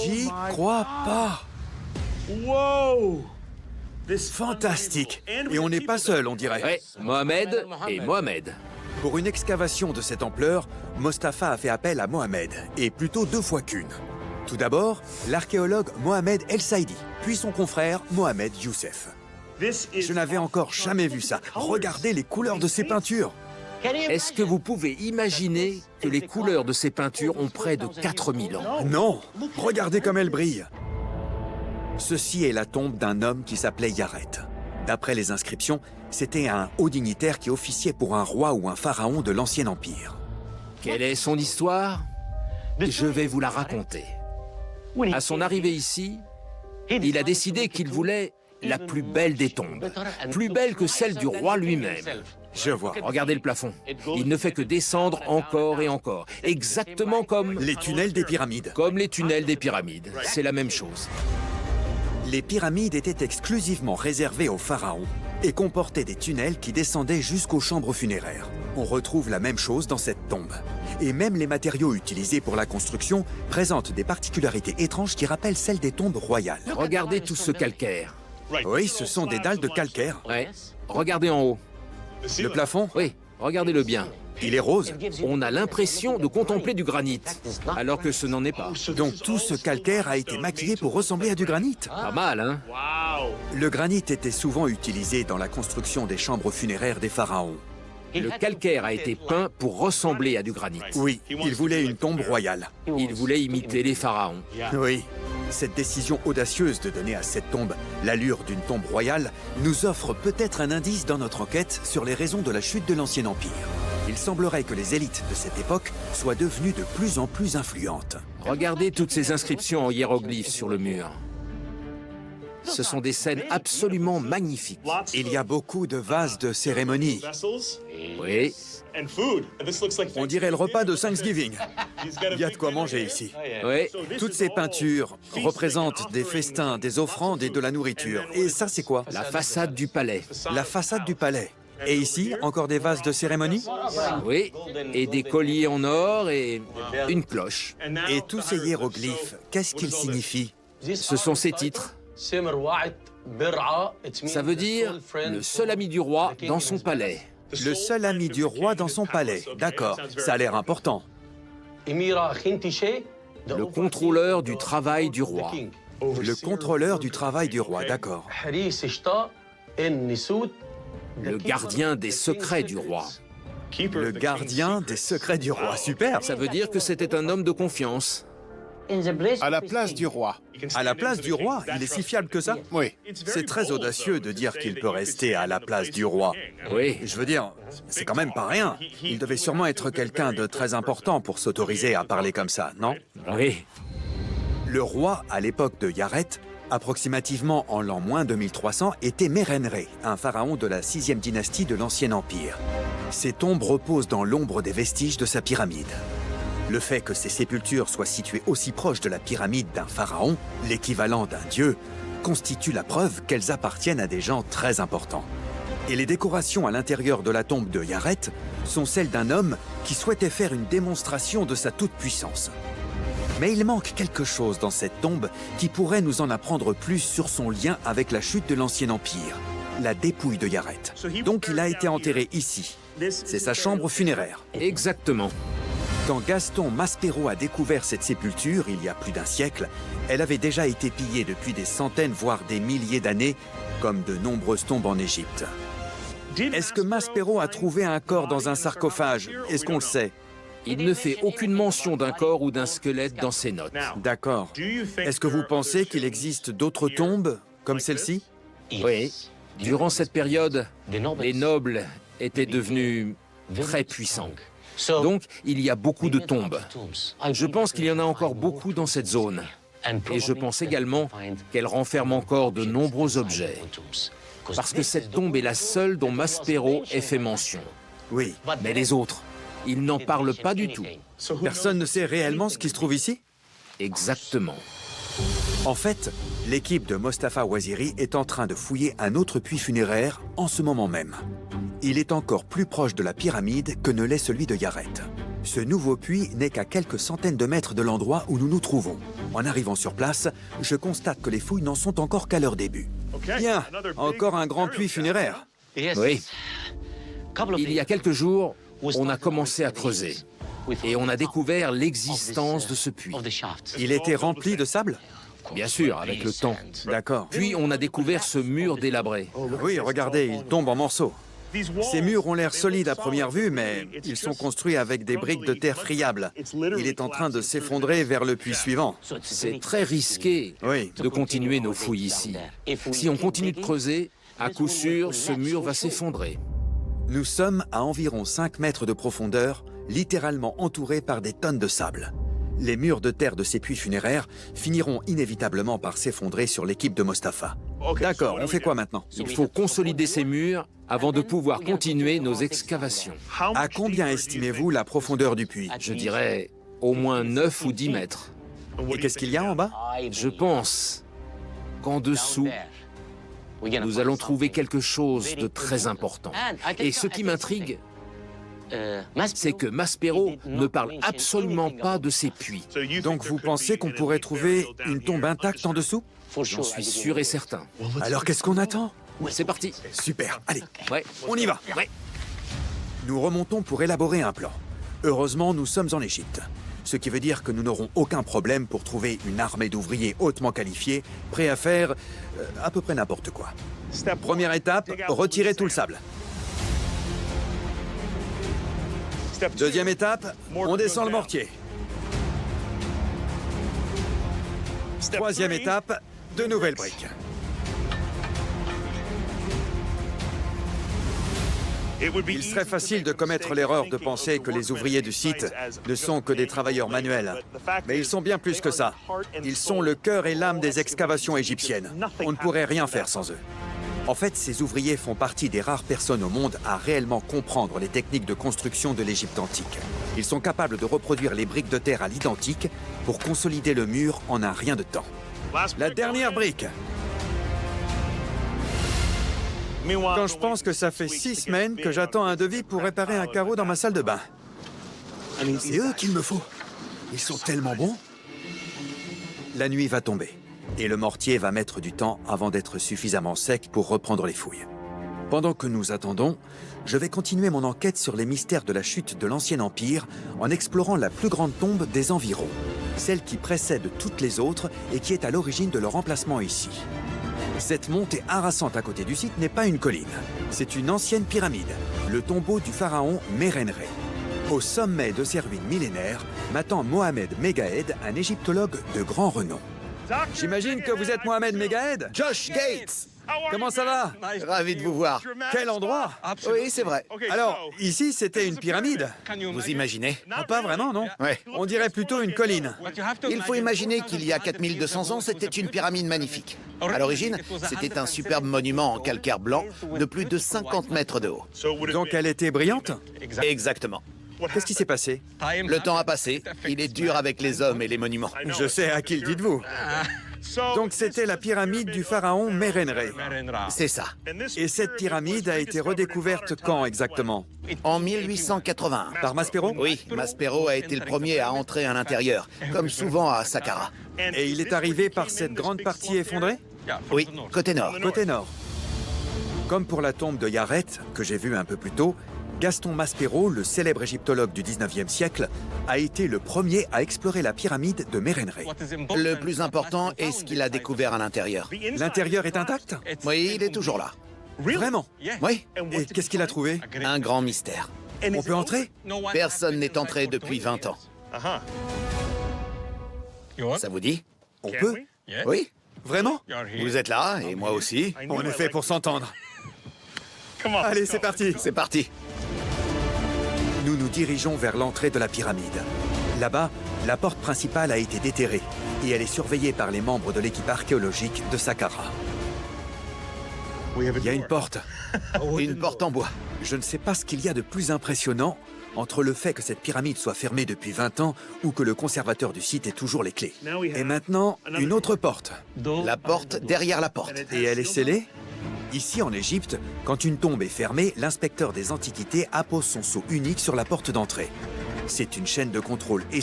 J'y crois pas. Wow! Fantastique. Et on n'est pas seul, on dirait. Ouais, Mohamed et Mohamed. Pour une excavation de cette ampleur, Mostafa a fait appel à Mohamed, et plutôt 2 fois qu'une. Tout d'abord, l'archéologue Mohamed El Saidi, puis son confrère Mohamed Youssef. Je n'avais encore jamais vu ça. Regardez les couleurs de ces peintures. Est-ce que vous pouvez imaginer que les couleurs de ces peintures ont près de 4000 ans? Non, regardez comme elles brillent. Ceci est la tombe d'un homme qui s'appelait Yaret. D'après les inscriptions, c'était un haut dignitaire qui officiait pour un roi ou un pharaon de l'Ancien Empire. Quelle est son histoire? Je vais vous la raconter. À son arrivée ici, il a décidé qu'il voulait la plus belle des tombes, plus belle que celle du roi lui-même. Je vois. Regardez le plafond. Il ne fait que descendre encore et encore, exactement comme... Les tunnels des pyramides. Comme les tunnels des pyramides. C'est la même chose. Les pyramides étaient exclusivement réservées aux pharaons et comportaient des tunnels qui descendaient jusqu'aux chambres funéraires. On retrouve la même chose dans cette tombe. Et même les matériaux utilisés pour la construction présentent des particularités étranges qui rappellent celles des tombes royales. Regardez tout ce calcaire. Oui, ce sont des dalles de calcaire. Ouais. Regardez en haut. Le plafond, Oui, regardez-le bien. il est rose. On a l'impression de contempler du granit, alors que ce n'en est pas. Donc tout ce calcaire a été maquillé pour ressembler à du granit. Pas mal, hein? Le granit était souvent utilisé dans la construction des chambres funéraires des pharaons. Le calcaire a été peint pour ressembler à du granit. Oui, il voulait une tombe royale. Il voulait imiter les pharaons. Oui. Cette décision audacieuse de donner à cette tombe l'allure d'une tombe royale nous offre peut-être un indice dans notre enquête sur les raisons de la chute de l'Ancien Empire. Il semblerait que les élites de cette époque soient devenues de plus en plus influentes. Regardez toutes ces inscriptions en hiéroglyphes sur le mur. Ce sont des scènes absolument magnifiques. Il y a beaucoup de vases de cérémonie. Oui, On dirait le repas de Thanksgiving. Il y a de quoi manger ici. oui. Toutes ces peintures représentent des festins, des offrandes et de la nourriture. Et ça, c'est quoi? La façade du palais. La façade du palais. Et ici, encore des vases de cérémonie? Oui, et des colliers en or et une cloche. Et tous ces hiéroglyphes, qu'est-ce qu'ils signifient? Ce sont ces titres. Ça veut dire le seul ami du roi dans son palais. Le seul ami du roi dans son palais. D'accord, ça a l'air important. Le contrôleur du travail du roi. Le contrôleur du travail du roi, d'accord. Le gardien des secrets du roi. Le gardien des secrets du roi, super. Ça veut dire que c'était un homme de confiance. À la place du roi. À la place du roi, il est si fiable que ça? Oui. C'est très audacieux de dire qu'il peut rester à la place du roi. Oui, Je veux dire, c'est quand même pas rien. Il devait sûrement être quelqu'un de très important pour s'autoriser à parler comme ça, non? oui. Le roi, à l'époque de Yaret, approximativement en l'an moins 2300, était Mérenré, un pharaon de la 6e dynastie de l'Ancien Empire. Ses tombes reposent dans l'ombre des vestiges de sa pyramide. Le fait que ces sépultures soient situées aussi proches de la pyramide d'un pharaon, l'équivalent d'un dieu, constitue la preuve qu'elles appartiennent à des gens très importants. Et les décorations à l'intérieur de la tombe de Yaret sont celles d'un homme qui souhaitait faire une démonstration de sa toute-puissance. Mais il manque quelque chose dans cette tombe qui pourrait nous en apprendre plus sur son lien avec la chute de l'Ancien Empire, la dépouille de Yaret. Donc il a été enterré ici. C'est sa chambre funéraire. Exactement. Quand Gaston Maspero a découvert cette sépulture, il y a plus d'un siècle, elle avait déjà été pillée depuis des centaines, voire des milliers d'années, comme de nombreuses tombes en Égypte. Est-ce que Maspero a trouvé un corps dans un sarcophage? Est-ce qu'on le sait? Il ne fait aucune mention d'un corps ou d'un squelette dans ses notes. D'accord. Est-ce que vous pensez qu'il existe d'autres tombes, comme celle-ci? Oui. Durant cette période, les nobles étaient devenus très puissants. Donc, il y a beaucoup de tombes. Je pense qu'il y en a encore beaucoup dans cette zone. Et je pense également qu'elle renferme encore de nombreux objets. Parce que cette tombe est la seule dont Maspero ait fait mention. Oui. Mais les autres, ils n'en parlent pas du tout. Personne ne sait réellement ce qui se trouve ici? Exactement. En fait, l'équipe de Mostafa Ouaziri est en train de fouiller un autre puits funéraire en ce moment même. Il est encore plus proche de la pyramide que ne l'est celui de Yaret. Ce nouveau puits n'est qu'à quelques centaines de mètres de l'endroit où nous nous trouvons. En arrivant sur place, je constate que les fouilles n'en sont encore qu'à leur début. Bien, encore un grand puits funéraire. Oui. Il y a quelques jours, on a commencé à creuser. Et on a découvert l'existence de ce puits. Il était rempli de sable? Bien sûr, avec le temps. D'accord. Puis on a découvert ce mur délabré. Oui, regardez, il tombe en morceaux. Ces murs ont l'air solides à première vue, mais ils sont construits avec des briques de terre friables. Il est en train de s'effondrer vers le puits suivant. C'est très risqué de continuer nos fouilles ici. Si on continue de creuser, à coup sûr, ce mur va s'effondrer. Nous sommes à environ 5 mètres de profondeur, littéralement entourés par des tonnes de sable. Les murs de terre de ces puits funéraires finiront inévitablement par s'effondrer sur l'équipe de Mostafa. D'accord, on fait quoi maintenant? Il faut consolider ces murs avant de pouvoir continuer nos excavations. À combien estimez-vous la profondeur du puits? Je dirais au moins 9 ou 10 mètres. Et qu'est-ce qu'il y a en bas? Je pense qu'en dessous, nous allons trouver quelque chose de très important. Et ce qui m'intrigue, c'est que Maspero ne parle absolument pas de ces puits. Donc vous pensez qu'on pourrait trouver une tombe intacte en dessous? J'en suis sûr et certain. Alors qu'est-ce qu'on attend? C'est parti. Super, allez, Ouais. on y va. Ouais. Nous remontons pour élaborer un plan. Heureusement, nous sommes en Égypte. Ce qui veut dire que nous n'aurons aucun problème pour trouver une armée d'ouvriers hautement qualifiés, prêts à faire à peu près n'importe quoi. Première étape, retirer tout le sable. Deuxième étape, on descend le mortier. Troisième étape, de nouvelles briques. Il serait facile de commettre l'erreur de penser que les ouvriers du site ne sont que des travailleurs manuels. Mais ils sont bien plus que ça. Ils sont le cœur et l'âme des excavations égyptiennes. On ne pourrait rien faire sans eux. En fait, ces ouvriers font partie des rares personnes au monde à réellement comprendre les techniques de construction de l'Égypte antique. Ils sont capables de reproduire les briques de terre à l'identique pour consolider le mur en un rien de temps. La dernière brique. Quand je pense que ça fait 6 semaines que j'attends un devis pour réparer un carreau dans ma salle de bain. C'est eux qu'il me faut. Ils sont tellement bons. La nuit va tomber. Et le mortier va mettre du temps avant d'être suffisamment sec pour reprendre les fouilles. Pendant que nous attendons, je vais continuer mon enquête sur les mystères de la chute de l'Ancien Empire en explorant la plus grande tombe des environs, celle qui précède toutes les autres et qui est à l'origine de leur emplacement ici. Cette montée harassante à côté du site n'est pas une colline, c'est une ancienne pyramide, le tombeau du pharaon Mérénré. Au sommet de ces ruines millénaires m'attend Mohamed Megahed, un égyptologue de grand renom. J'imagine que vous êtes Mohamed Megahed? Josh Gates. Comment ça va? Ravi de vous voir. Quel endroit? Oui, c'est vrai. Alors, ici, c'était une pyramide. Vous imaginez? Pas vraiment, non? Ouais. On dirait plutôt une colline. Il faut imaginer qu'il y a 4200 ans, c'était une pyramide magnifique. À l'origine, c'était un superbe monument en calcaire blanc de plus de 50 mètres de haut. Donc elle était brillante? Exactement. Qu'est-ce qui s'est passé? Le temps a passé. Il est dur avec les hommes et les monuments. Je sais à qui le dites-vous. Donc c'était la pyramide du pharaon Mérénré. C'est ça. Et cette pyramide a été redécouverte quand exactement? En 1881. Par Maspero? Oui, Maspero a été le premier à entrer à l'intérieur, comme souvent à Saqqara. Et il est arrivé par cette grande partie effondrée? Oui, côté nord. Côté nord. Comme pour la tombe de Yaret, que j'ai vue un peu plus tôt, Gaston Maspero, le célèbre égyptologue du 19e siècle, a été le premier à explorer la pyramide de Mérénré. Le plus important est ce qu'il a découvert à l'intérieur. L'intérieur est intact? Oui, il est toujours là. Vraiment? Oui, Et qu'est-ce qu'il a trouvé? un grand mystère. On peut entrer? Personne n'est entré depuis 20 ans. Ça vous dit? On peut? Oui, Vraiment? vous êtes là, et moi aussi. On est fait pour s'entendre. Allez, c'est parti. C'est parti. Nous nous dirigeons vers l'entrée de la pyramide. Là-bas, la porte principale a été déterrée et elle est surveillée par les membres de l'équipe archéologique de Saqqara. Il y a une porte. Une porte en bois. Je ne sais pas ce qu'il y a de plus impressionnant entre le fait que cette pyramide soit fermée depuis 20 ans ou que le conservateur du site ait toujours les clés. Et maintenant, une autre porte. La porte derrière la porte. Et elle est scellée? Ici, en Égypte, quand une tombe est fermée, l'inspecteur des antiquités appose son sceau unique sur la porte d'entrée. C'est une chaîne de contrôle